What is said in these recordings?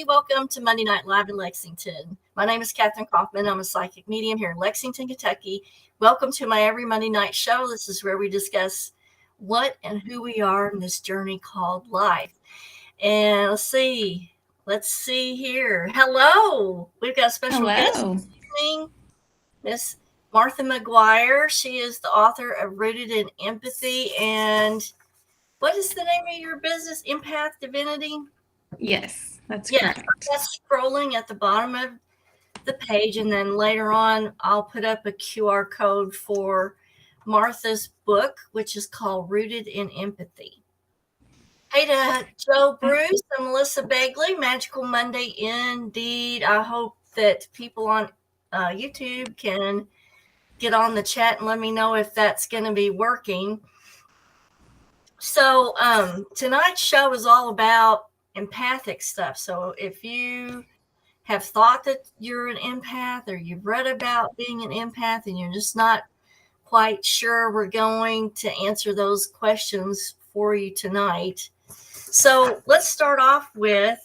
Welcome to Monday Night Live in Lexington. My name is Kathryn Kauffman. I'm a psychic medium here in Lexington, Kentucky. Welcome to my every Monday night show. This is where we discuss what and who we are in this journey called life. And let's see here. Hello. We've got a special guest this evening, Miss Martha McGuire. She is the author of Rooted in Empathy. And what is the name of your business? Empath Divinity? Yes, that's correct. That's scrolling at the bottom of the page, and then later on I'll put up a QR code for Martha's book, which is called Rooted in Empathy. Hey to Joe Bruce and Melissa Begley, Magical Monday indeed. I hope that people on YouTube can get on the chat and let me know if that's going to be working. So tonight's show is all about empathic stuff. So if you have thought that you're an empath or you've read about being an empath and you're just not quite sure, we're going to answer those questions for you tonight. So let's start off with,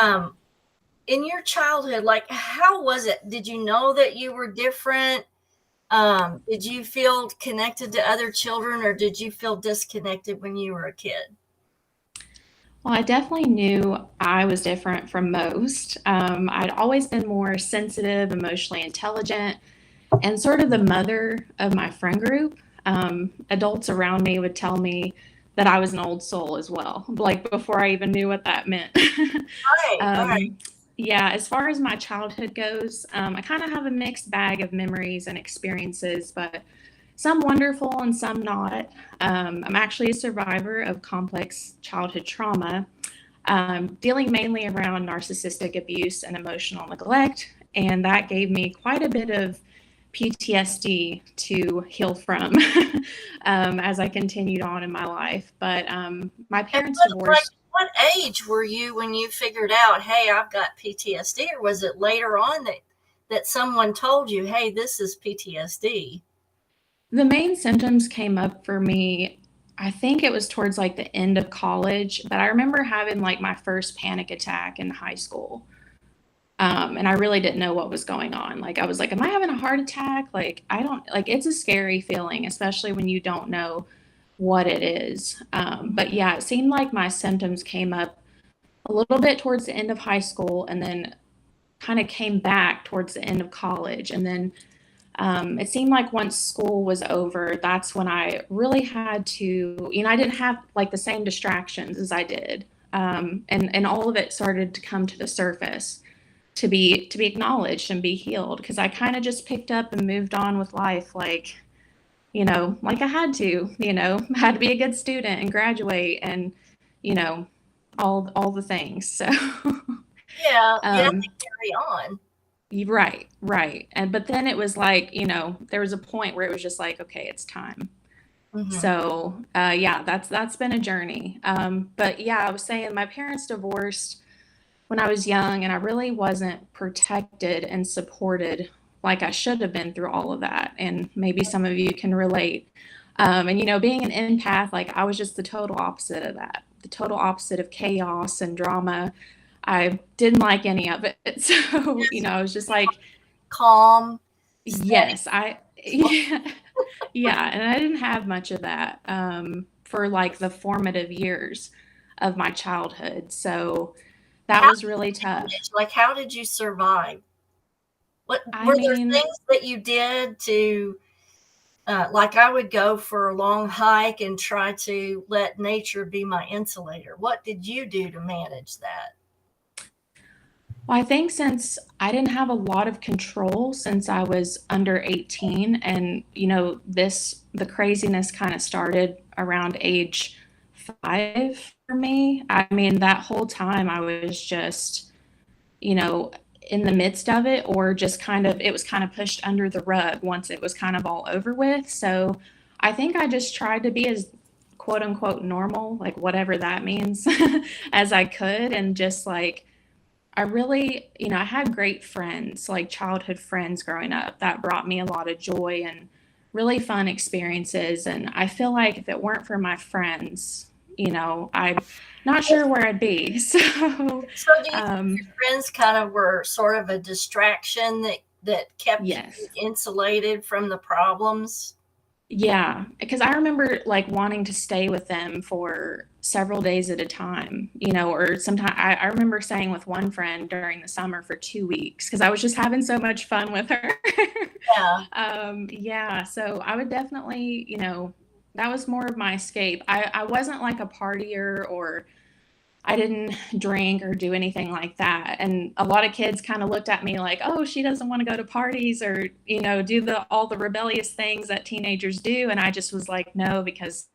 in your childhood, like, how was it? Did you know that you were different? Did you feel connected to other children, or did you feel disconnected when you were a kid? Well, I definitely knew I was different from most. I'd always been more sensitive, emotionally intelligent, and sort of the mother of my friend group. Adults around me would tell me that I was an old soul as well, like before I even knew what that meant. Right. Yeah, as far as my childhood goes, I kind of have a mixed bag of memories and experiences, but some wonderful and some not. I'm actually a survivor of complex childhood trauma, dealing mainly around narcissistic abuse and emotional neglect. And that gave me quite a bit of PTSD to heal from as I continued on in my life. But my parents divorced. What age were you when you figured out, hey, I've got PTSD? Or was it later on that someone told you, hey, this is PTSD? The main symptoms came up for me, I think it was towards like the end of college, but I remember having like my first panic attack in high school. And I really didn't know what was going on. Like, I was like, am I having a heart attack? Like, it's a scary feeling, especially when you don't know what it is. But yeah, it seemed like my symptoms came up a little bit towards the end of high school and then kind of came back towards the end of college. And then it seemed like once school was over, that's when I really had to, I didn't have like the same distractions as I did. And all of it started to come to the surface to be acknowledged and be healed, because I kind of just picked up and moved on with life like I had to, I had to be a good student and graduate and, all the things. So yeah, you have to carry on. Right. But then it was like, there was a point where it was just like, okay, it's time. Mm-hmm. So, yeah, that's been a journey. But yeah, I was saying my parents divorced when I was young, and I really wasn't protected and supported like I should have been through all of that. And maybe some of you can relate. And, being an empath, like I was just the total opposite of that, the total opposite of chaos and drama. I didn't like any of it. So, I was just like calm. Yes, yeah. And I didn't have much of that for like the formative years of my childhood. So that was really tough. Like, how did you survive? Were there things that you did to, like I would go for a long hike and try to let nature be my insulator. What did you do to manage that? Well, I think since I didn't have a lot of control since I was under 18, and, the craziness kind of started around age 5 for me. I mean, that whole time I was just, in the midst of it, or just it was kind of pushed under the rug once it was kind of all over with. So I think I just tried to be as quote unquote normal, like whatever that means, as I could. And just like, I really, I had great friends, like childhood friends growing up that brought me a lot of joy and really fun experiences. And I feel like if it weren't for my friends, I not sure where I'd be. So, So do you think your friends kind of were sort of a distraction that kept you yes. insulated from the problems? Yeah, because I remember like wanting to stay with them for several days at a time, or sometimes I remember staying with one friend during the summer for 2 weeks because I was just having so much fun with her. Yeah. Yeah, so I would definitely, that was more of my escape. I wasn't like a partier or I didn't drink or do anything like that. And a lot of kids kind of looked at me like, oh, she doesn't want to go to parties or, do all the rebellious things that teenagers do. And I just was like, no, because,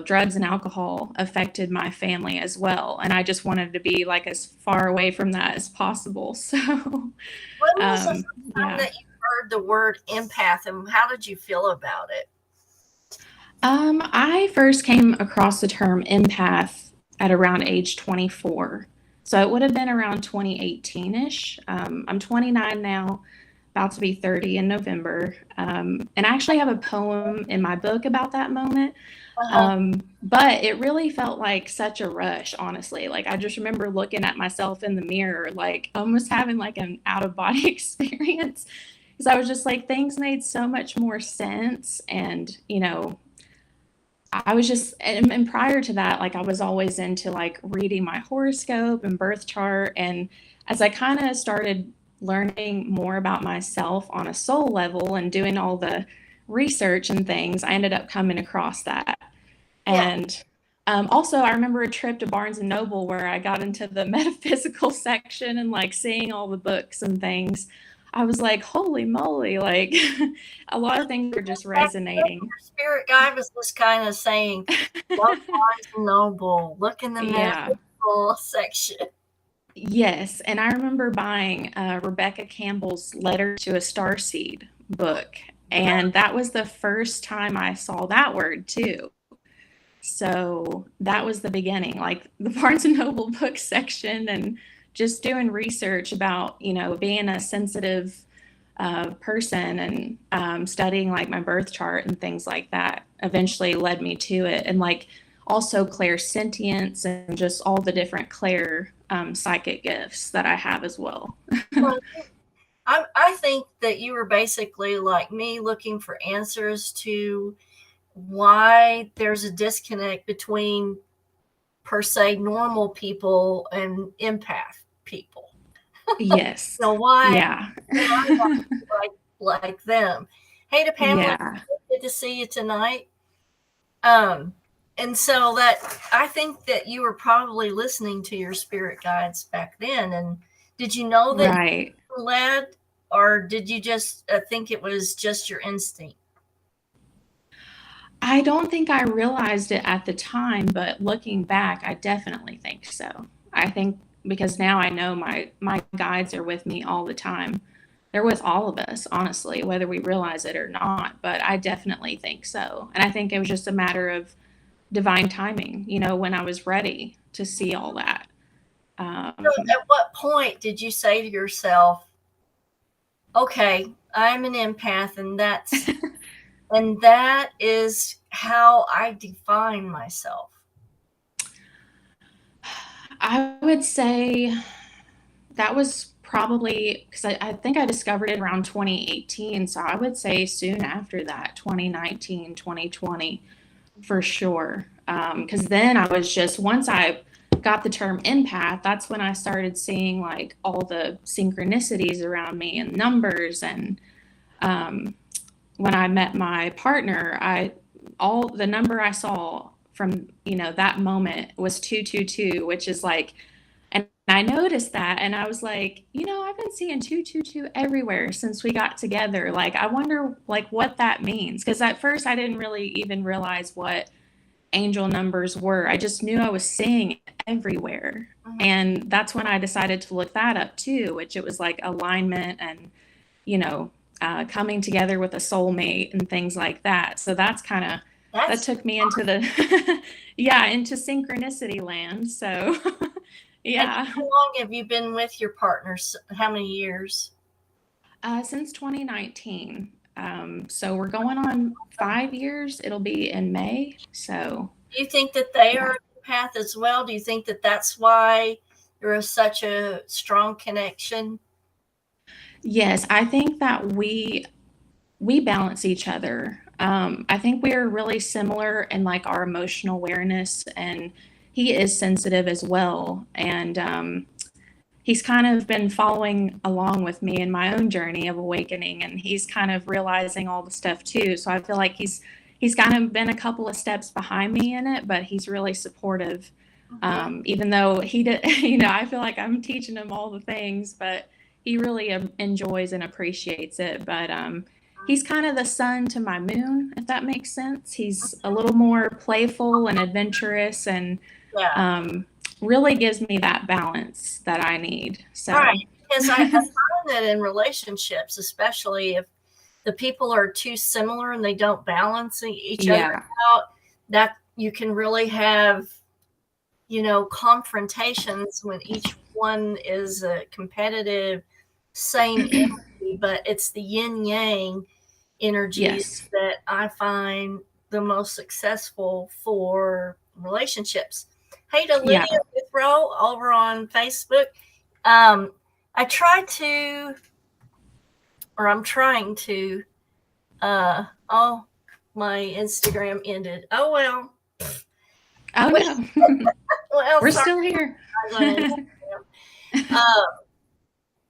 drugs and alcohol affected my family as well. And I just wanted to be like as far away from that as possible. So, When was the first time yeah. that you heard the word empath, and how did you feel about it? I first came across the term empath at around age 24. So it would have been around 2018 ish. I'm 29 now, about to be 30 in November. And I actually have a poem in my book about that moment. Uh-huh. But it really felt like such a rush, honestly. Like I just remember looking at myself in the mirror, like almost having like an out of body experience. Because I was just like, things made so much more sense. And, I was just, and prior to that, like I was always into like reading my horoscope and birth chart. And as I kind of started learning more about myself on a soul level and doing all the research and things, I ended up coming across that. Yeah. And also, I remember a trip to Barnes and Noble where I got into the metaphysical section and like seeing all the books and things. I was like, holy moly, like a lot of things are just Back then, resonating. your spirit guide was just kind of saying, "Go to Barnes and Noble, look in the Yeah. medical section." Yes, and I remember buying Rebecca Campbell's Letter to a Starseed book, and that was the first time I saw that word too. So that was the beginning, like the Barnes and Noble book section, and just doing research about being a sensitive person and studying like my birth chart and things like that. Eventually led me to it, and like also clairsentience and just all the different psychic gifts that I have as well. Well, I think that you were basically like me looking for answers to why there's a disconnect between, per se, normal people and empath people. Yes. Why Yeah. I'm not like them. Hey to Pamela, Yeah. good to see you tonight. Um, and so that I think that you were probably listening to your spirit guides back then. And did you know that you Right. were led, or did you just think it was just your instinct? I don't think I realized it at the time, but looking back, I definitely think so. I think because now I know my guides are with me all the time. They're with all of us, honestly, whether we realize it or not, but I definitely think so. And I think it was just a matter of divine timing, when I was ready to see all that. So at what point did you say to yourself, "Okay, I'm an empath, and that is how I define myself"? I would say that was probably because I think I discovered it around 2018. So I would say soon after that, 2019, 2020, for sure. Because then I was just, once I got the term empath, that's when I started seeing like all the synchronicities around me and numbers. And um, when I met my partner, all the number I saw from that moment was 222, which is like, and I noticed that and I was like, I've been seeing 222 everywhere since we got together. Like, I wonder like what that means. Because at first I didn't really even realize what angel numbers were. I just knew I was seeing it everywhere. Mhm. And that's when I decided to look that up too, which it was like alignment and, you know, coming together with a soulmate and things like that. So that's kind of, that That's took me into the, yeah, into synchronicity land. So, And yeah. how long have you been with your partners? How many years? Since 2019. So we're going on 5 years. It'll be in May. So, Do you think that they yeah. are empath as well? Do you think that that's why there is such a strong connection? Yes, I think that we balance each other. I think we are really similar in like our emotional awareness, and he is sensitive as well. And he's kind of been following along with me in my own journey of awakening, and he's kind of realizing all the stuff too. So I feel like he's kind of been a couple of steps behind me in it, but he's really supportive. Even though he did, I feel like I'm teaching him all the things, but he really enjoys and appreciates it. But he's kind of the sun to my moon, if that makes sense. He's a little more playful and adventurous, and Yeah. really gives me that balance that I need. So, Right. Because I find that in relationships, especially if the people are too similar and they don't balance each other yeah, out, that you can really have, confrontations when each one is a competitive, same energy, but it's the yin yang energies yes, that I find the most successful for relationships. Hey to yeah. Lydia Withrow over on Facebook. Um, I try to, or I'm trying to, oh, my Instagram ended. Oh, well. Oh no, Well, we're sorry. still here.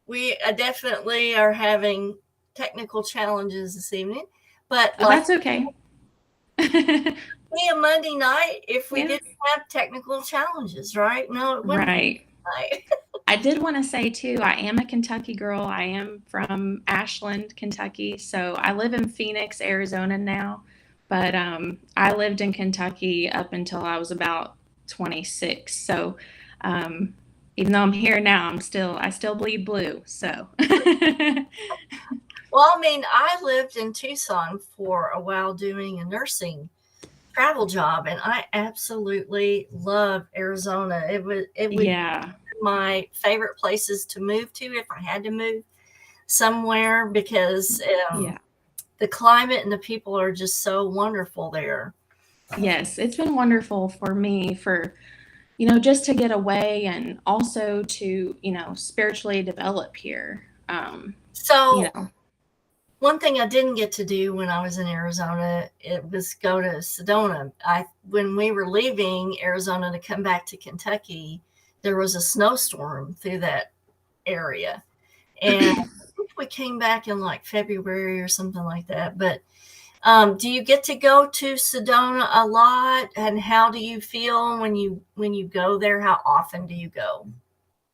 We definitely are having technical challenges this evening, but Oh, like that's okay. be a Monday night if we Yeah, didn't have technical challenges, right? No, it wouldn't be right. night. I did want to say too, I am a Kentucky girl. I am from Ashland, Kentucky. So I live in Phoenix, Arizona now. But I lived in Kentucky up until I was about 26. So um, even though I'm here now, I still bleed blue. So Well, I mean, I lived in Tucson for a while doing a nursing travel job, and I absolutely love Arizona. It would be yeah, my favorite places to move to if I had to move somewhere because yeah. the climate and the people are just so wonderful there. Yes, it's been wonderful for me for just to get away and also to, spiritually develop here. You So know, one thing I didn't get to do when I was in Arizona, it was go to Sedona. When we were leaving Arizona to come back to Kentucky, there was a snowstorm through that area. And I think we came back in like February or something like that. But do you get to go to Sedona a lot? And how do you feel when you go there? How often do you go?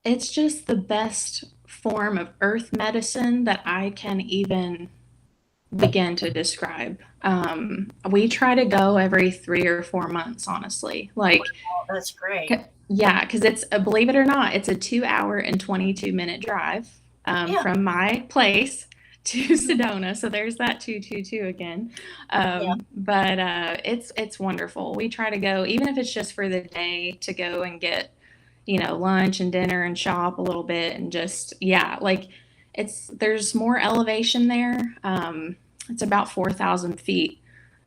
it's just the best form of earth medicine that I can even begin to describe. We try to go every 3 or 4 months, honestly. Like, Oh, that's great. yeah, because believe it or not, it's a 2 hour and 22-minute drive Yeah. from my place to Sedona. So there's that 222 again. Yeah. But it's wonderful. We try to go, even if it's just for the day, to go and get lunch and dinner and shop a little bit and just, yeah, like there's more elevation there. It's about 4,000 feet.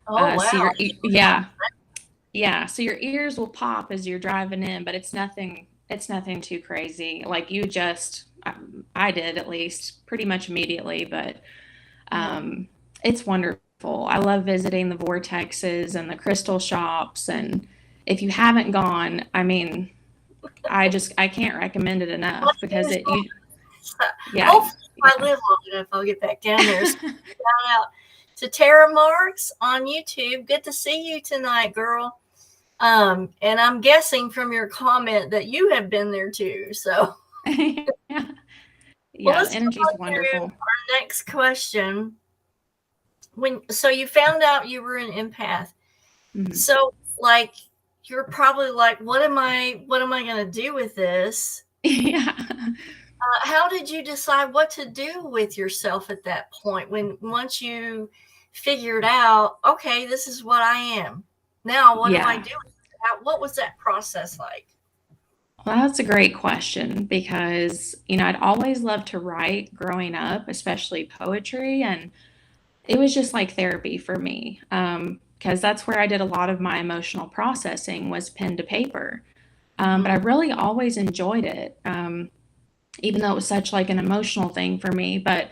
Oh, So wow. yeah, yeah. So your ears will pop as you're driving in, but it's nothing too crazy. Like I did at least pretty much immediately, but Yeah. it's wonderful. I love visiting the vortexes and the crystal shops. And if you haven't gone, I mean, I can't recommend it enough because yeah, Hopefully, if I live long enough, I'll get back down there. So shout out to Tara Marks on YouTube. Good to see you tonight, girl. And I'm guessing from your comment that you have been there too. So, yeah, well, yeah. The let's go energy's on to wonderful. our next question. So you found out you were an empath. Mhm. So, like, you're probably like, what am I going to do with this? Yeah. How did you decide what to do with yourself at that point once you figured out, okay, this is what I am. Now, what do I Yeah. do? What was that process like? Well, that's a great question because, I'd always loved to write growing up, especially poetry, and it was just like therapy for me. because that's where I did a lot of my emotional processing, was pen to paper. But I really always enjoyed it, even though it was such like an emotional thing for me. But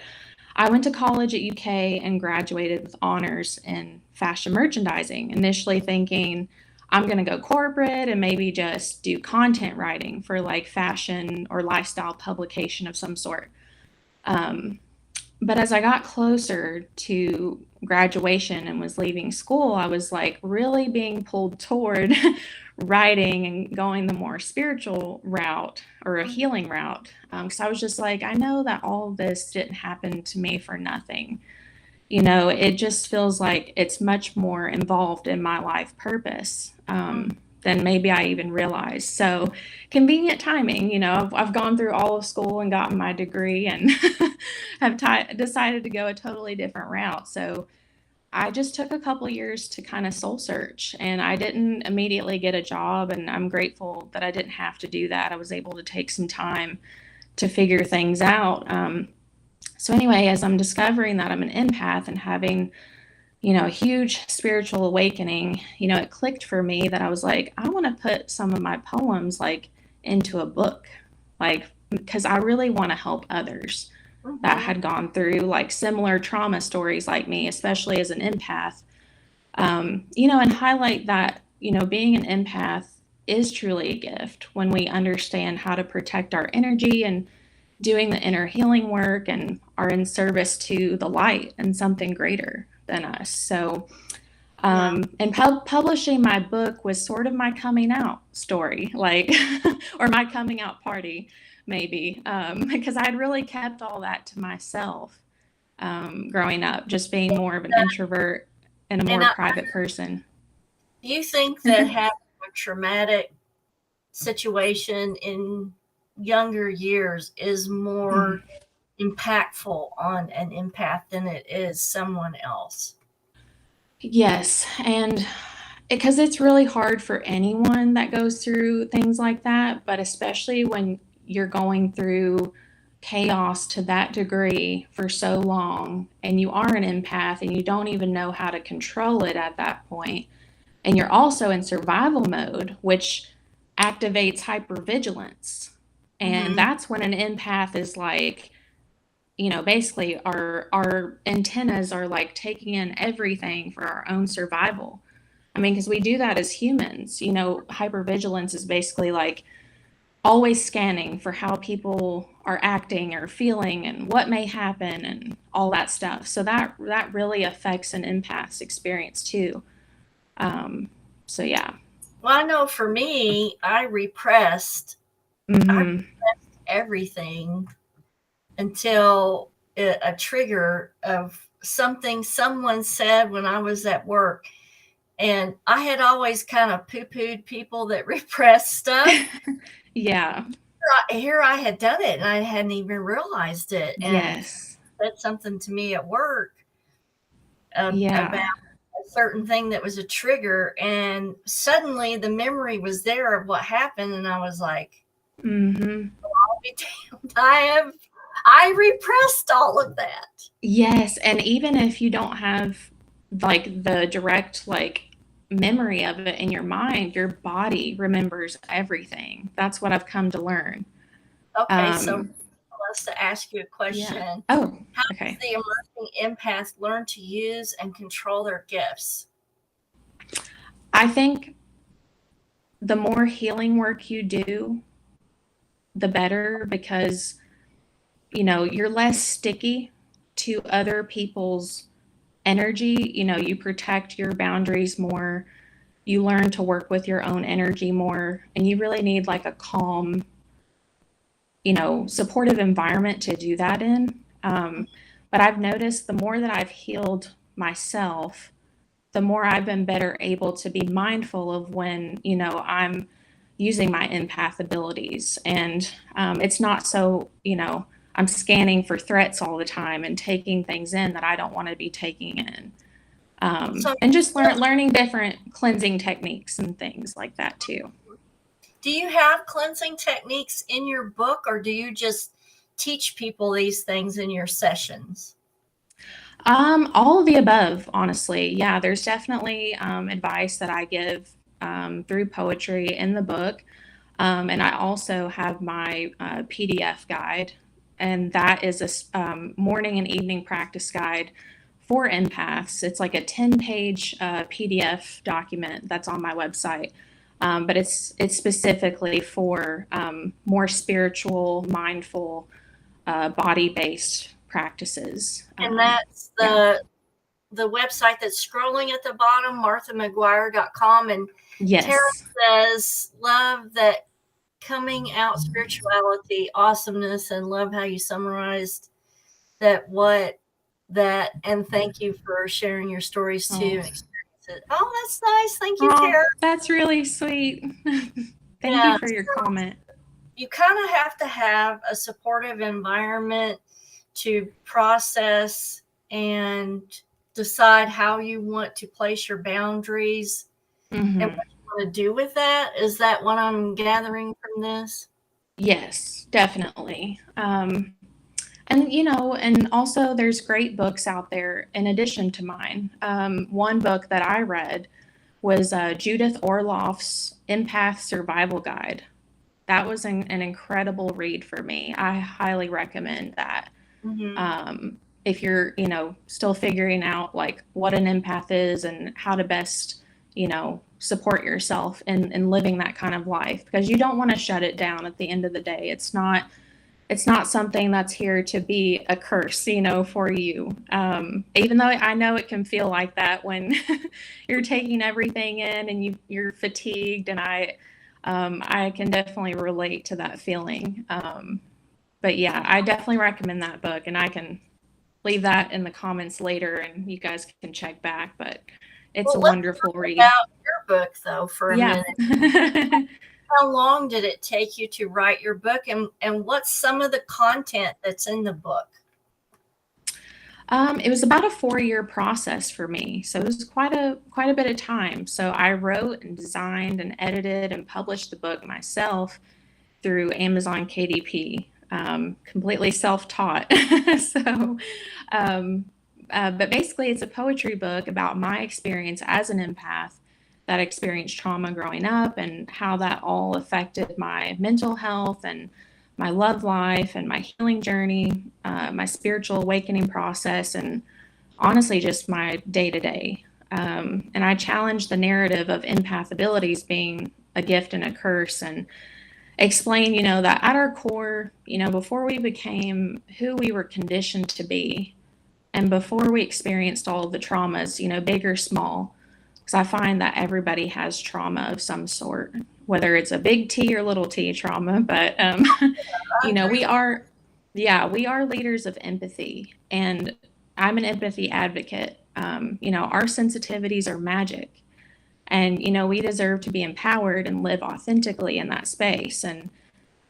I went to college at UK and graduated with honors in fashion merchandising, initially thinking I'm going to go corporate and maybe just do content writing for like fashion or lifestyle publication of some sort. Um, but as I got closer to graduation and was leaving school, I was like really being pulled toward writing and going the more spiritual route or a healing route. Because I was just like, I know that all of this didn't happen to me for nothing. It just feels like it's much more involved in my life purpose than maybe I even realized. So convenient timing, I've gone through all of school and gotten my degree and have decided to go a totally different route. So I just took a couple years to kind of soul search, and I didn't immediately get a job, and I'm grateful that I didn't have to do that. I was able to take some time to figure things out. So anyway, as I'm discovering that I'm an empath and having, a huge spiritual awakening, it clicked for me that I was like, I want to put some of my poems like into a book, like, because I really want to help others that had gone through like similar trauma stories like me, especially as an empath, and highlight that, being an empath is truly a gift when we understand how to protect our energy and doing the inner healing work and are in service to the light and something greater than us. So, and publishing my book was sort of my coming out story, like, or my coming out party, maybe, because I'd really kept all that to myself growing up, just being more of an introvert and a more private person. Do you think that having a traumatic situation in younger years is more impactful on an empath than it is someone else? Yes, and because it's really hard for anyone that goes through things like that, but especially when you're going through chaos to that degree for so long and you are an empath and you don't even know how to control it at that point, and you're also in survival mode, which activates hypervigilance. And that's when an empath is like, basically our antennas are like taking in everything for our own survival. I mean, because we do that as humans. Hypervigilance is basically like always scanning for how people are acting or feeling and what may happen and all that stuff. So that really affects an empath's experience too. So yeah. Well, I know for me, I repressed everything until a trigger of something someone said when I was at work. And I had always kind of poo-pooed people that repress stuff. Yeah. Here I had done it and I hadn't even realized it. And yes. said something to me at work about a certain thing that was a trigger. And suddenly the memory was there of what happened. And I was like, I'll be damned. I repressed all of that. Yes. And even if you don't have like the direct like memory of it in your mind, your body remembers everything. That's what I've come to learn. Okay, so let's to ask you a question. Yeah. Oh, how okay. does the emerging empath learn to use and control their gifts? I think the more healing work you do, the better, because you're less sticky to other people's energy. You protect your boundaries more. You learn to work with your own energy more, and you really need like a calm, supportive environment to do that in. But I've noticed the more that I've healed myself, the more I've been better able to be mindful of when, I'm using my empath abilities. And it's not so, I'm scanning for threats all the time and taking things in that I don't want to be taking in. And just learning different cleansing techniques and things like that too. Do you have cleansing techniques in your book, or do you just teach people these things in your sessions? All of the above, honestly. Yeah, there's definitely advice that I give through poetry in the book. And I also have my PDF guide, and that is a morning and evening practice guide for empaths. It's like a 10-page PDF document that's on my website. But it's specifically for more spiritual, mindful, body-based practices. And that's the website that's scrolling at the bottom, marthamcguire.com. And Yes. Tara says, love that coming out spirituality, awesomeness, and love how you summarized that, and thank you for sharing your stories too and experiences. Oh, that's nice. Thank you, Tara. That's really sweet. Thank you for your comment. You kind of have to have a supportive environment to process and decide how you want to place your boundaries and what you want to do with that. Is that what I'm gathering from this? Yes, definitely. And, you know, and also there's great books out there in addition to mine. One book that I read was Judith Orloff's Empath Survival Guide. That was an incredible read for me. I highly recommend that. If you're, you know, still figuring out like what an empath is and how to best, you know, support yourself in living that kind of life, because you don't want to shut it down at the end of the day. It's not something that's here to be a curse, you know, for you. Even though I know it can feel like that when you're taking everything in and you're fatigued, and I can definitely relate to that feeling. But yeah, I definitely recommend that book, and I can leave that in the comments later and you guys can check back, but it's a wonderful read. About your book though for a minute. How long did it take you to write your book, and what's some of the content that's in the book? It was about a 4-year process for me. So it was quite a bit of time. So I wrote and designed and edited and published the book myself through Amazon KDP, completely self-taught. But basically it's a poetry book about my experience as an empath that experienced trauma growing up and how that all affected my mental health and my love life and my healing journey, my spiritual awakening process, and honestly, just my day-to-day. And I challenge the narrative of empath abilities being a gift and a curse, and explain, you know, that at our core, you know, before we became who we were conditioned to be, and before we experienced all of the traumas, you know, big or small, because I find that everybody has trauma of some sort, whether it's a big T or little t trauma. But, you know, we are leaders of empathy, and I'm an empathy advocate. You know, our sensitivities are magic, and, you know, we deserve to be empowered and live authentically in that space. And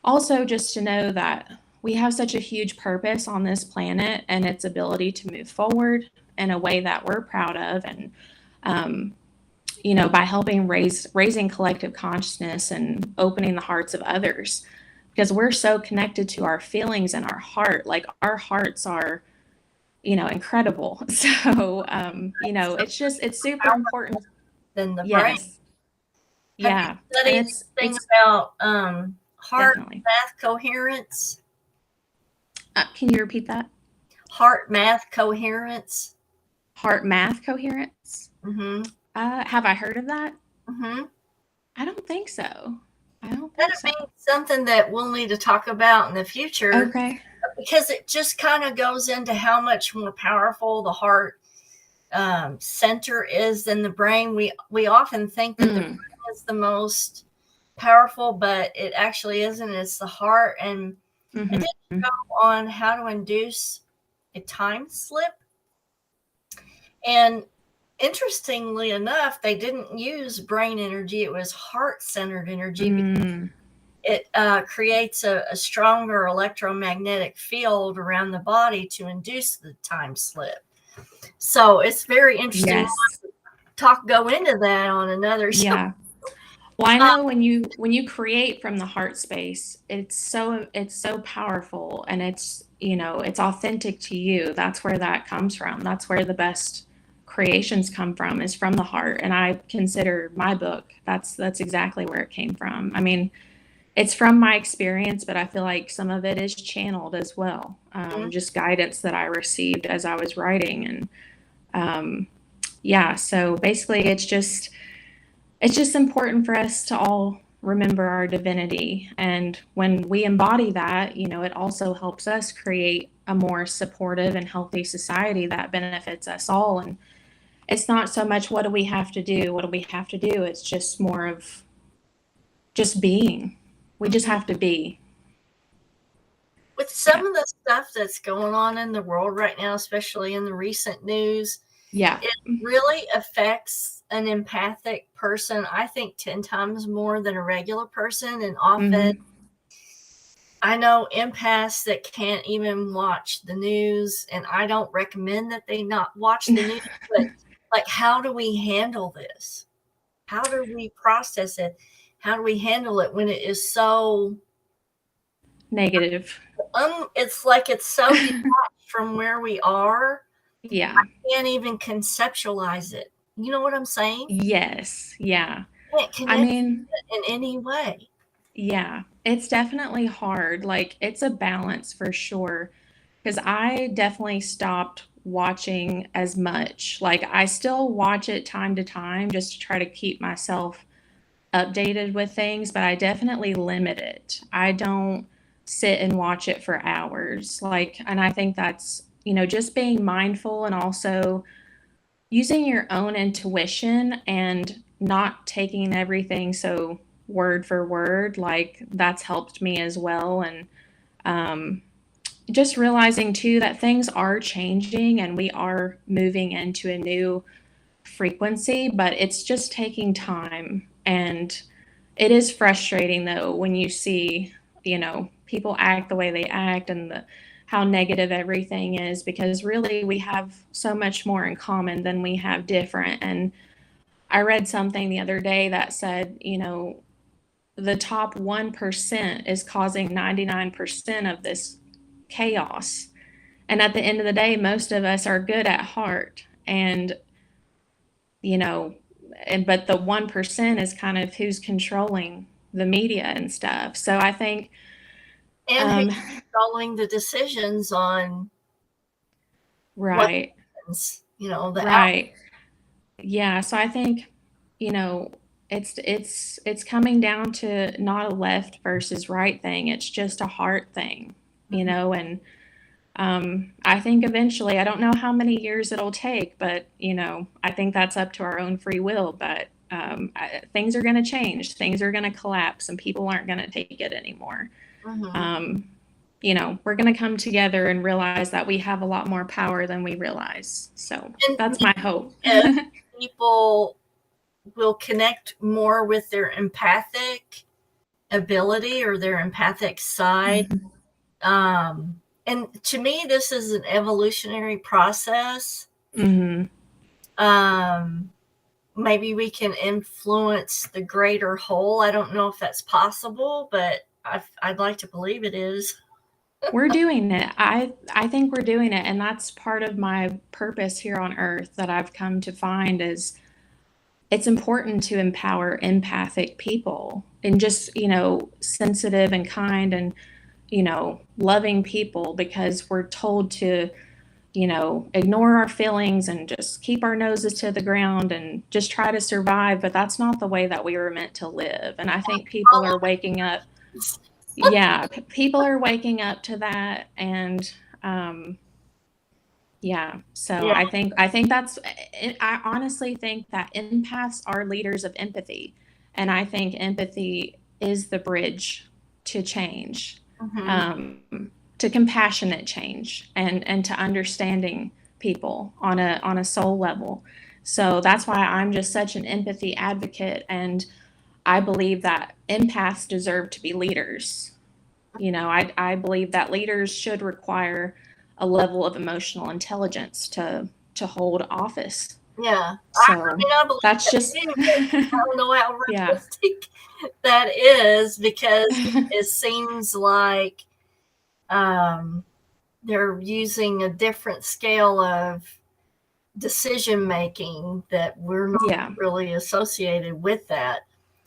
also just to know that we have such a huge purpose on this planet and its ability to move forward in a way that we're proud of. And, you know, by helping raising collective consciousness and opening the hearts of others, because we're so connected to our feelings and our heart. Like, our hearts are, you know, incredible. So, you know, it's super important. Than the brain. Yeah. Have you studied things about heart math coherence? Can you repeat that? Heart math coherence. Heart math coherence? Mm-hmm. Have I heard of that? Mm-hmm. I don't think so. That'd be something that we'll need to talk about in the future. Okay. Because it just kind of goes into how much more powerful the heart center is than the brain. We often think that the brain is the most powerful, but it actually isn't. It's the heart. And it didn't go on how to induce a time slip. And interestingly enough, they didn't use brain energy. It was heart-centered energy. Because it creates a stronger electromagnetic field around the body to induce the time slip. So it's very interesting. Yes. We'll go into that on another show. Yeah. Well, I know when you create from the heart space, it's so powerful, and it's authentic to you. That's where that comes from. That's where the best creations come from, is from the heart. And I consider my book, that's exactly where it came from. I mean, it's from my experience, but I feel like some of it is channeled as well. Just guidance that I received as I was writing. And yeah, so basically it's just important for us to all remember our divinity. And when we embody that, it also helps us create a more supportive and healthy society that benefits us all. And it's not so much what do we have to do? What do we have to do? It's just more of just being. We just have to be. With some of the stuff that's going on in the world right now, especially in the recent news, Yeah. it really affects an empathic person, I think, 10 times more than a regular person. And often I know empaths that can't even watch the news, and I don't recommend that they not watch the news, but like, how do we handle this? How do we process it? How do we handle it when it is so Negative. it's like it's so detached from where we are? Yeah. I can't even conceptualize it. You know what I'm saying? Yes. Yeah. I can't I connect mean, it in any way. yeah, it's definitely hard. Like, it's a balance for sure. Because I definitely stopped watching as much. Like, I still watch it time to time just to try to keep myself updated with things, but I definitely limit it. I don't sit and watch it for hours. Like, and I think that's, just being mindful, and also using your own intuition and not taking everything so word for word. Like, that's helped me as well. And just realizing too that things are changing and we are moving into a new frequency, but it's just taking time. And it is frustrating though when you see, people act the way they act, and how negative everything is, because really we have so much more in common than we have different. And I read something the other day that said, the top 1% is causing 99% of this chaos. And at the end of the day, most of us are good at heart. And, but the 1% is kind of who's controlling the media and stuff. So I think. And who's controlling the decisions on Right. the Right. Yeah. So I think, it's coming down to not a left versus right thing. It's just a heart thing, and I think eventually, I don't know how many years it'll take, but, I think that's up to our own free will. But things are going to change. Things are going to collapse, and people aren't going to take it anymore. We're going to come together and realize that we have a lot more power than we realize. So that's my hope. People will connect more with their empathic ability or their empathic side. And to me, this is an evolutionary process. Maybe we can influence the greater whole. I don't know if that's possible, but I'd like to believe it is. We're doing it. I think we're doing it. And that's part of my purpose here on earth that I've come to find is it's important to empower empathic people, and just, sensitive and kind and, loving people, because we're told to, ignore our feelings and just keep our noses to the ground and just try to survive. But that's not the way that we were meant to live. And I think people are waking up. Yeah, people are waking up to that. And so I think that's, I honestly think that empaths are leaders of empathy. And I think empathy is the bridge to change, to compassionate change, and to understanding people on a soul level. So that's why I'm just such an empathy advocate. And I believe that empaths deserve to be leaders. I believe that leaders should require a level of emotional intelligence to hold office. Yeah. I So mean, I believe that's that just, too, but I don't know how yeah. realistic that is, because it seems like they're using a different scale of decision making that we're not Yeah. really associated with that.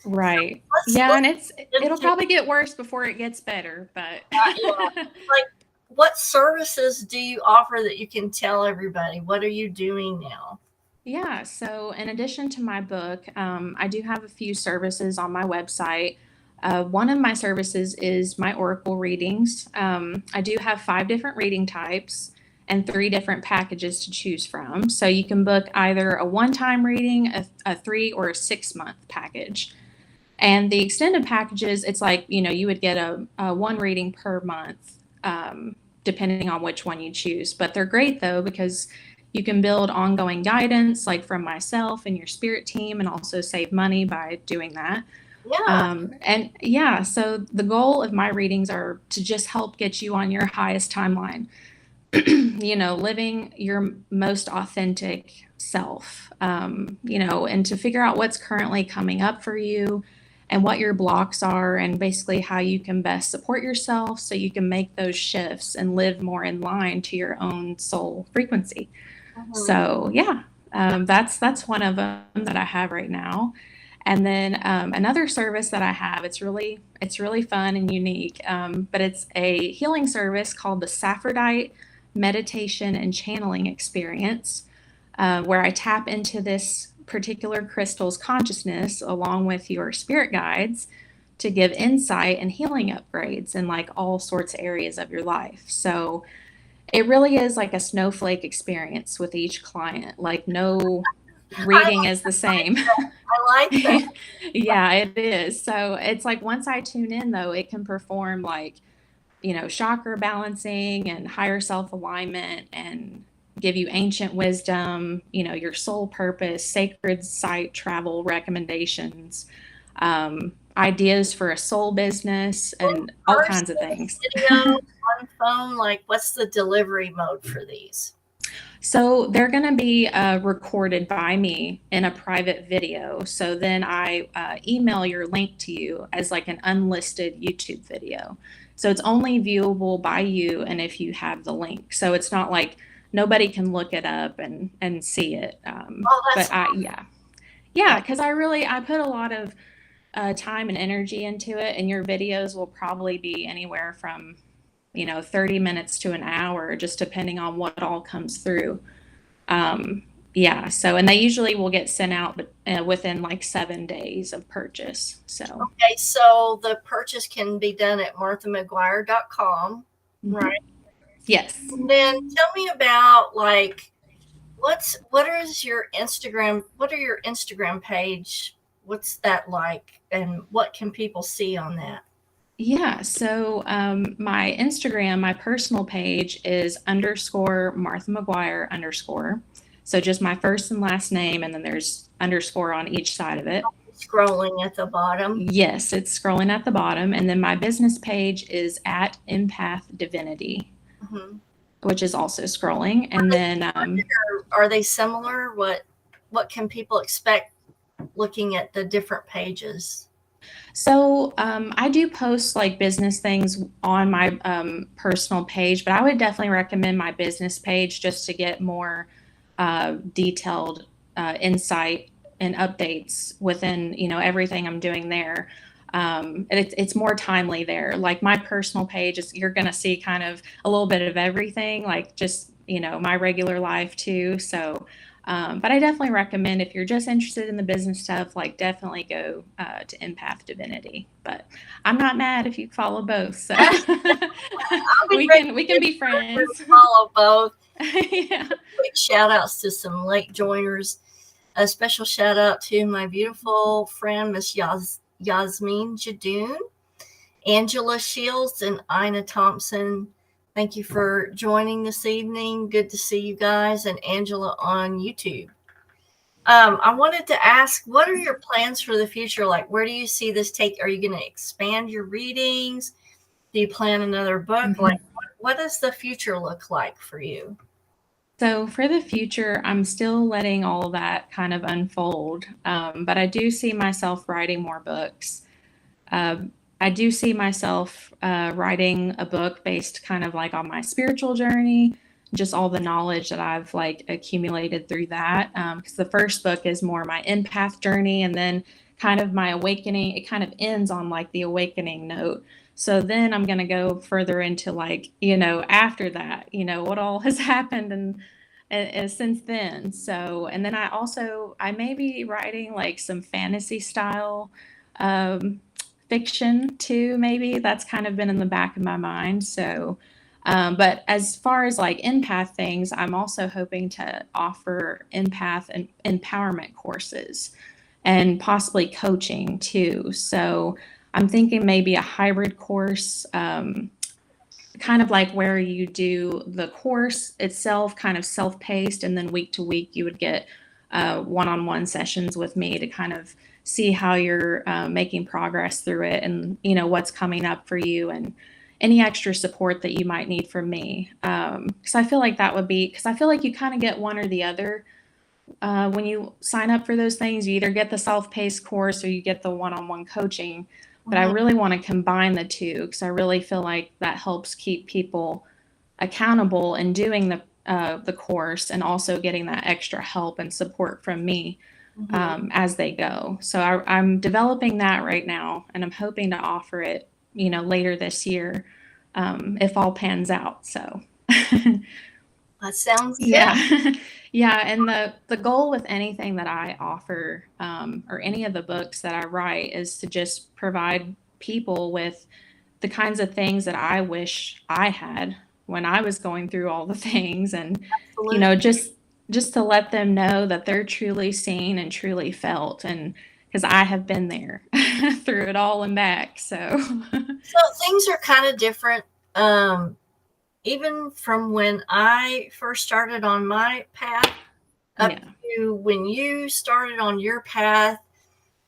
Right. Let's Yeah. And it'll into probably get worse before it gets better, but yeah. Like, what services do you offer that you can tell everybody? What are you doing now? yeah. So, in addition to my book, I do have a few services on my website. One of my services is my oracle readings. I do have 5 different reading types and 3 different packages to choose from. So, you can book either a one-time reading, a 3 or a 6-month package. And the extended packages, it's like, you would get a one reading per month, depending on which one you choose. But they're great though, because you can build ongoing guidance, like from myself and your spirit team, and also save money by doing that. Yeah. And yeah, so the goal of my readings are to just help get you on your highest timeline, living your most authentic self, and to figure out what's currently coming up for you and what your blocks are, and basically how you can best support yourself so you can make those shifts and live more in line to your own soul frequency. So yeah, that's one of them that I have right now. And then another service that I have, it's really fun and unique, but it's a healing service called the Saphrodite Meditation and Channeling Experience, where I tap into this particular crystal's consciousness along with your spirit guides to give insight and healing upgrades in like all sorts of areas of your life. So it really is like a snowflake experience with each client. Like no reading is the same. I like that. Yeah, it is. So it's like once I tune in, though, it can perform like, chakra balancing and higher self alignment and give you ancient wisdom, your soul purpose, sacred site travel recommendations, ideas for a soul business, and all kinds of things. Video on phone, like, what's the delivery mode for these? So they're going to be recorded by me in a private video. So then I email your link to you as like an unlisted YouTube video. So it's only viewable by you and if you have the link. So it's not like nobody can look it up and see it. That's but yeah, because I put a lot of time and energy into it, and your videos will probably be anywhere from 30 minutes to an hour, just depending on what all comes through. Yeah. So, and they usually will get sent out within like 7 days of purchase. So, okay. So the purchase can be done at marthamcguire.com, right? yes. And then tell me about like, what are your Instagram page? What's that like? And what can people see on that? Yeah. So my Instagram, my personal page is _ Martha McGuire _ So just my first and last name, and then there's underscore on each side of it. Scrolling at the bottom. Yes, it's scrolling at the bottom. And then my business page is at Empath Divinity, which is also scrolling. And then are they similar? What can people expect looking at the different pages? So I do post like business things on my personal page, but I would definitely recommend my business page just to get more detailed insight and updates within everything I'm doing there. It's more timely there. Like my personal page is, you're going to see kind of a little bit of everything, like just my regular life too. So but I definitely recommend, if you're just interested in the business stuff, like definitely go to Empath Divinity. But I'm not mad if you follow both, so we can be friends. Follow both. Yeah. Quick shout outs to some late joiners. A special shout out to my beautiful friend Miss Yasmin Jadoon, Angela Shields, and Ina Thompson. Thank you for joining this evening. Good to see you guys, and Angela on YouTube. I wanted to ask, what are your plans for the future? Like, where do you see this take? Are you going to expand your readings? Do you plan another book? Like, what does the future look like for you? So for the future, I'm still letting all of that kind of unfold. But I do see myself writing more books. I do see myself writing a book based kind of like on my spiritual journey, just all the knowledge that I've like accumulated through that. Because the first book is more my empath journey, and then kind of my awakening. It kind of ends on like the awakening note. So then I'm going to go further into like, after that, what all has happened and since then. So, and then I may be writing like some fantasy style um, fiction too, maybe. That's kind of been in the back of my mind. So, but as far as like empath things, I'm also hoping to offer empath and empowerment courses and possibly coaching too. So I'm thinking maybe a hybrid course, kind of like where you do the course itself kind of self-paced, and then week to week you would get one-on-one sessions with me to kind of see how you're making progress through it, and what's coming up for you, and any extra support that you might need from me. Because I feel like that would be, because I feel like you kind of get one or the other. When you sign up for those things, you either get the self-paced course or you get the one-on-one coaching. But I really want to combine the two, because I really feel like that helps keep people accountable in doing the course, and also getting that extra help and support from me as they go. So I'm developing that right now, and I'm hoping to offer it, later this year, if all pans out. So That sounds good. yeah. Yeah, and the goal with anything that I offer, or any of the books that I write, is to just provide people with the kinds of things that I wish I had when I was going through all the things, and Absolutely. just to let them know that they're truly seen and truly felt, and because I have been there through it all and back. So So things are kind of different. Even from when I first started on my path up yeah. to when you started on your path,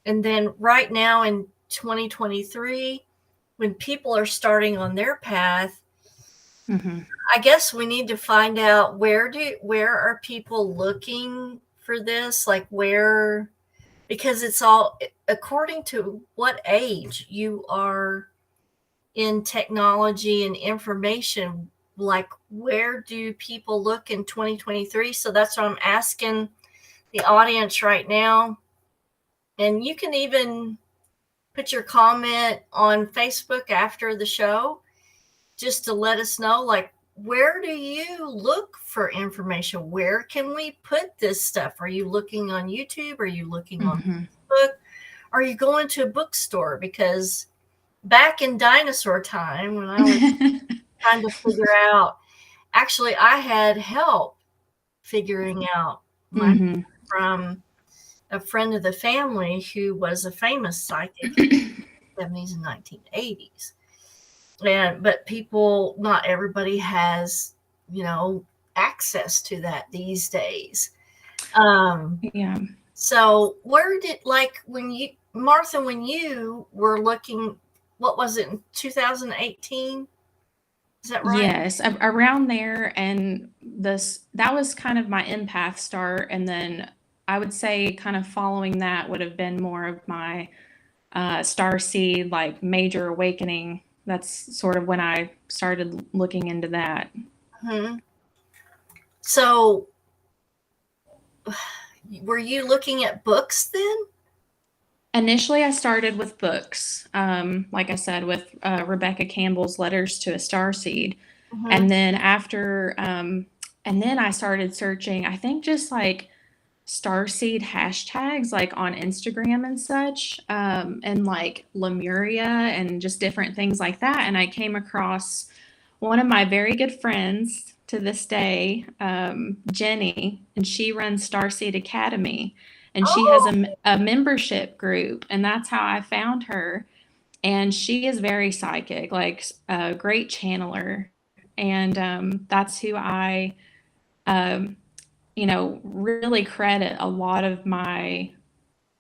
and then right now in 2023, when people are starting on their path, I guess we need to find out where are people looking for this, like where, because it's all according to what age you are in technology and information, like where do people look in 2023? So that's what I'm asking the audience right now. And you can even put your comment on Facebook after the show, just to let us know, like, where do you look for information? Where can we put this stuff? Are you looking on YouTube? Are you looking on Facebook? Are you going to a bookstore? Because back in dinosaur time, when I was trying to figure out, actually, I had help figuring out from a friend of the family who was a famous psychic in the 70s and 1980s. But people, not everybody has, access to that these days. Yeah. So where did, like, Martha, when you were looking, what was it, in 2018? Is that right? Yes, around there, and that was kind of my empath start, and then I would say kind of following that would have been more of my star seed, like major awakening. That's sort of when I started looking into that. So were you looking at books then? Initially, I started with books, like I said, with Rebecca Campbell's Letters to a Starseed. And then and then I started searching, I think just like starseed hashtags, like on Instagram and such, and like Lemuria and just different things like that. And I came across one of my very good friends to this day, Jenny, and she runs Starseed Academy. And she has a membership group, and that's how I found her. And she is very psychic, like a great channeler. And that's who I, really credit a lot of my,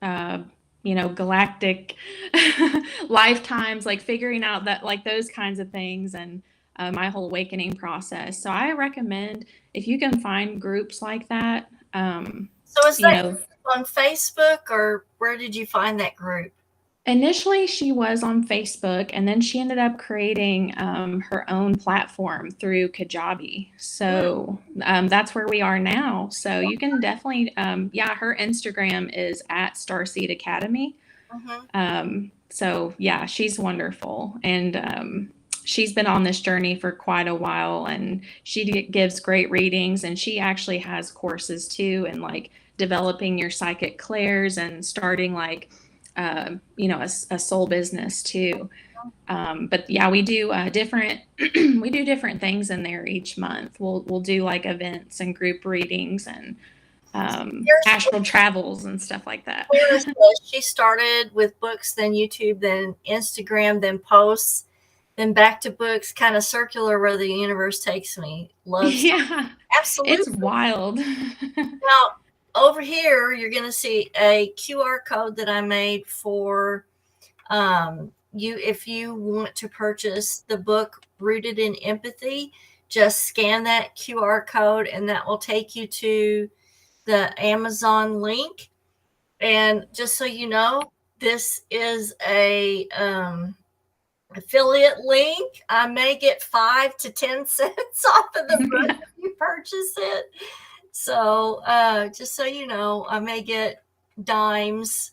galactic lifetimes, like figuring out that, like those kinds of things. And my whole awakening process. So I recommend if you can find groups like that. So is You that know, on Facebook, or where did you find that group? initially she was on Facebook, and then she ended up creating her own platform through Kajabi. So that's where we are now. So you can definitely, yeah, her Instagram is at Starseed Academy. So yeah, she's wonderful. And she's been on this journey for quite a while, and she gives great readings, and she actually has courses too, and like developing your psychic clairs and starting like, you know, a soul business too. But yeah, we do different, we do different things in there each month. We'll do like events and group readings and astral travels and stuff like that. She started with books, then YouTube, then Instagram, then posts, then back to books, kind of circular where the universe takes me. Loves. Yeah, Absolutely. it's wild. Now, over here, you're going to see a QR code that I made for you. If you want to purchase the book Rooted in Empathy, just scan that QR code and that will take you to the Amazon link. And just so you know, this is a affiliate link. I may get 5 to 10 cents off of the book if you purchase it. So just so you know, I may get dimes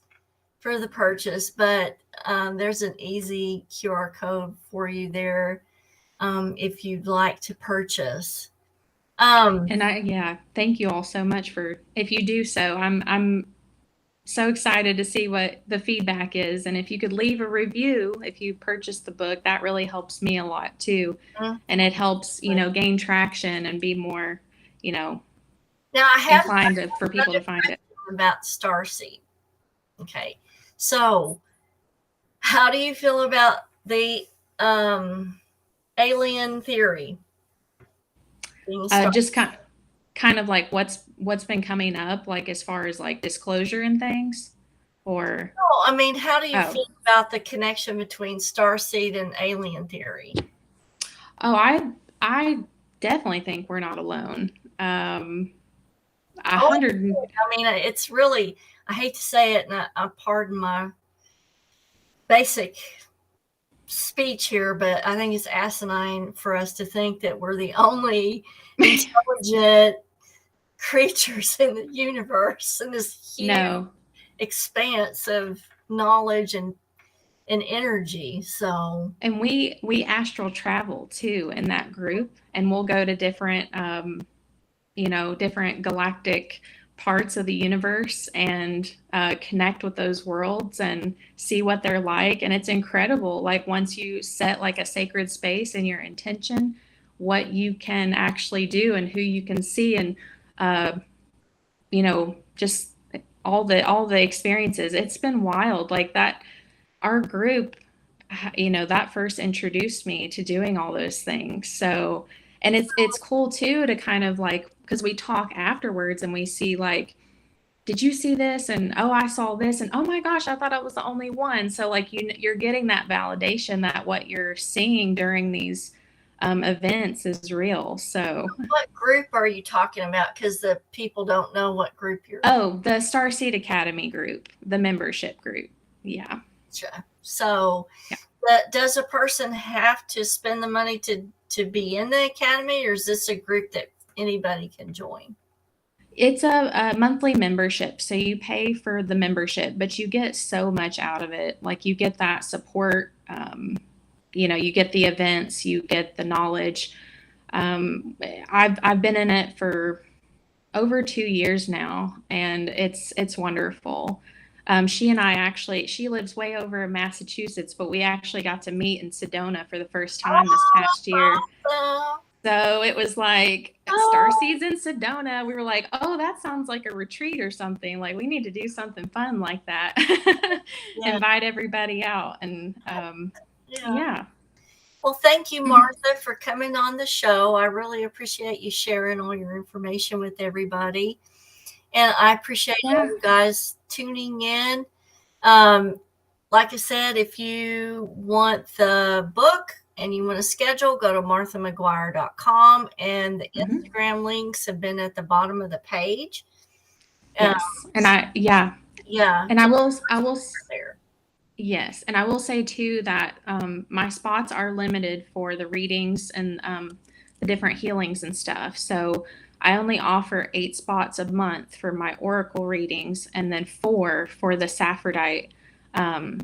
for the purchase, but there's an easy QR code for you there if you'd like to purchase. And yeah, thank you all so much for, if you do so, I'm so excited to see what the feedback is. And if you could leave a review, if you purchase the book, that really helps me a lot too. And it helps, you know, gain traction and be more, you know, now I have inclined for people to find it. About Starseed. Okay. So how do you feel about the alien theory? Just kind of like what's been coming up, like as far as like disclosure and things, or no, I mean, how do you feel about the connection between Starseed and alien theory? Oh, I definitely think we're not alone. 100. I mean, it's really, I hate to say it, and I pardon my basic speech here, but I think it's asinine for us to think that we're the only intelligent creatures in the universe, in this huge expanse of knowledge and energy. So, and we astral travel too in that group, and we'll go to different you know, different galactic parts of the universe and connect with those worlds and see what they're like. And it's incredible, like once you set like a sacred space in your intention, what you can actually do and who you can see, and you know, just all the experiences. It's been wild. Like that, our group, you know, that first introduced me to doing all those things. So, and it's cool too to kind of like, because we talk afterwards and we see like, did you see this? And oh, I saw this, and oh my gosh, I thought I was the only one. So like you're getting that validation that what you're seeing during these events is real. So what group are you talking about? Because the people don't know what group you're. Oh, the Starseed Academy group, the membership group. Yeah. Gotcha. So does a person have to spend the money to be in the academy, or is this a group that anybody can join? It's a monthly membership. So you pay for the membership, but you get so much out of it. Like you get that support, you know, you get the events, you get the knowledge. I've been in it for over 2 years now, and it's wonderful. She and I actually, she lives way over in Massachusetts, but we actually got to meet in Sedona for the first time this past year. So it was like Starseeds in Sedona. We were like, oh, that sounds like a retreat or something. Like we need to do something fun like that. Invite everybody out. And yeah. Well, thank you, Martha, for coming on the show. I really appreciate you sharing all your information with everybody. And I appreciate you guys tuning in. Like I said, if you want the book and you want to schedule, go to marthamcguire.com, and the Mhm. Instagram links have been at the bottom of the page. Yes. And yeah, and I will there. yes, and I will say too that my spots are limited for the readings and the different healings and stuff. So I only offer 8 spots a month for my oracle readings, and then 4 for the Saphrodite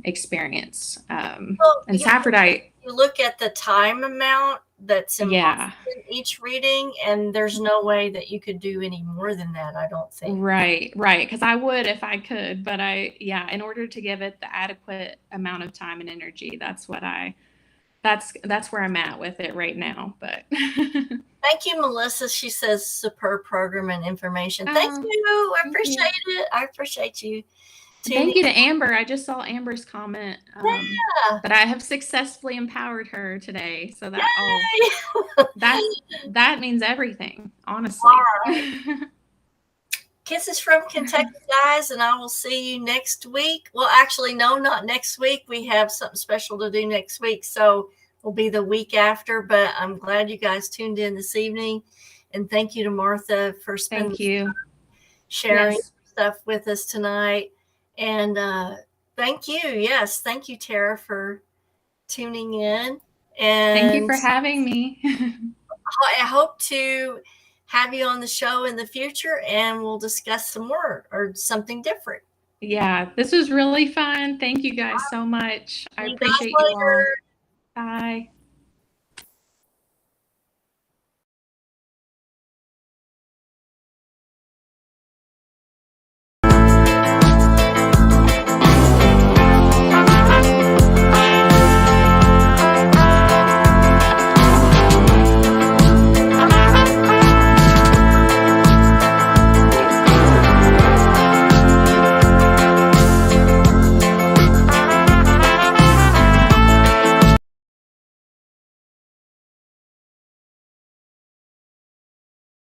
experience. Well, And Saphrodite, you look at the time amount that's involved yeah, in each reading, and there's no way that you could do any more than that, I don't think. right, because I would if I could, but in order to give it the adequate amount of time and energy, that's where I'm at with it right now. But thank you, Melissa. She says superb program and information. Thank Oh, you. I thank appreciate you. it. I appreciate you tuning Thank you to Amber. I just saw Amber's comment Yeah. that I have successfully empowered her today. So Yay. that means everything, honestly. All right. Kisses from Kentucky, guys, and I will see you next week. Well, actually, no, not next week. We have something special to do next week, so it'll be the week after. But I'm glad you guys tuned in this evening, and thank you to Martha for spending sharing stuff with us tonight. And thank you, thank you, Tara, for tuning in. And thank you for having me. I hope to have you on the show in the future, and we'll discuss some more or something different. Yeah, this was really fun. Thank you guys so much. I appreciate you all. Bye.